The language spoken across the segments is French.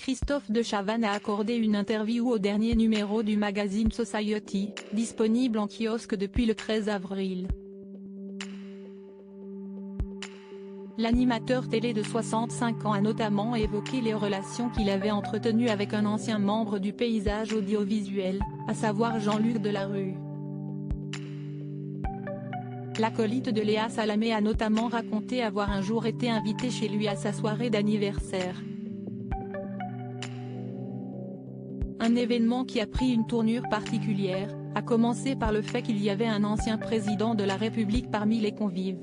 Christophe de Chavannes a accordé une interview au dernier numéro du magazine Society, disponible en kiosque depuis le 13 avril. L'animateur télé de 65 ans a notamment évoqué les relations qu'il avait entretenues avec un ancien membre du paysage audiovisuel, à savoir Jean-Luc Delarue. L'acolyte de Léa Salamé a notamment raconté avoir un jour été invité chez lui à sa soirée d'anniversaire. Un événement qui a pris une tournure particulière, à commencer par le fait qu'il y avait un ancien président de la République parmi les convives.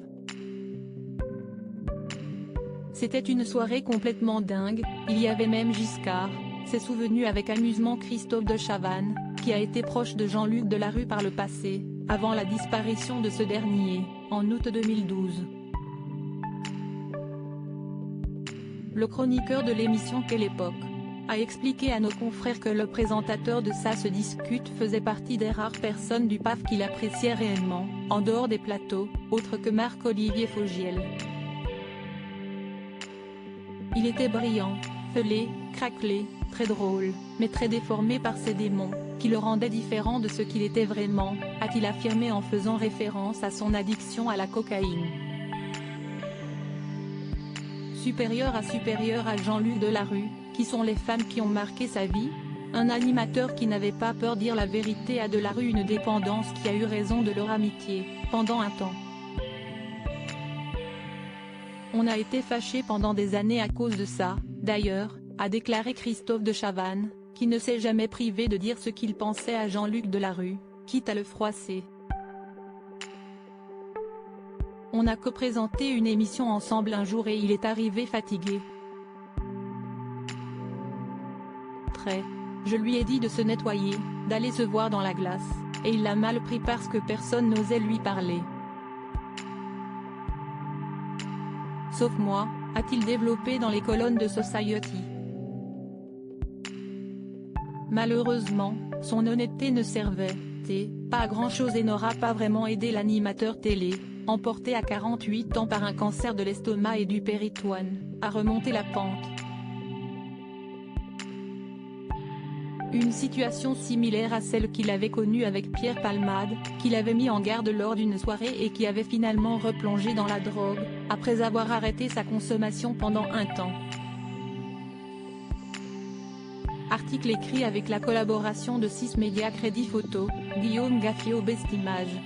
C'était une soirée complètement dingue, il y avait même Giscard, s'est souvenu avec amusement Christophe de Chavannes, qui a été proche de Jean-Luc Delarue par le passé, avant la disparition de ce dernier, en août 2012. Le chroniqueur de l'émission Quelle époque a expliqué à nos confrères que le présentateur de Ça se discute faisait partie des rares personnes du PAF qu'il appréciait réellement, en dehors des plateaux, autres que Marc-Olivier Fogiel. Il était brillant, fêlé, craquelé, très drôle, mais très déformé par ses démons, qui le rendaient différent de ce qu'il était vraiment, a-t-il affirmé en faisant référence à son addiction à la cocaïne. Supérieur à Jean-Luc Delarue, qui sont les femmes qui ont marqué sa vie? Un animateur qui n'avait pas peur de dire la vérité à Delarue, une dépendance qui a eu raison de leur amitié, pendant un temps. On a été fâchés pendant des années à cause de ça, d'ailleurs, a déclaré Christophe de Chavannes, qui ne s'est jamais privé de dire ce qu'il pensait à Jean-Luc Delarue, quitte à le froisser. On a co-présenté une émission ensemble un jour et il est arrivé fatigué. Je lui ai dit de se nettoyer, d'aller se voir dans la glace, et il l'a mal pris parce que personne n'osait lui parler. Sauf moi, a-t-il développé dans les colonnes de Society. Malheureusement, son honnêteté ne servait pas à grand-chose et n'aura pas vraiment aidé l'animateur télé, emporté à 48 ans par un cancer de l'estomac et du péritoine, à remonter la pente. Une situation similaire à celle qu'il avait connue avec Pierre Palmade, qu'il avait mis en garde lors d'une soirée et qui avait finalement replongé dans la drogue, après avoir arrêté sa consommation pendant un temps. Article écrit avec la collaboration de 6 médias Crédit Photo, Guillaume Gaffiot Best Images.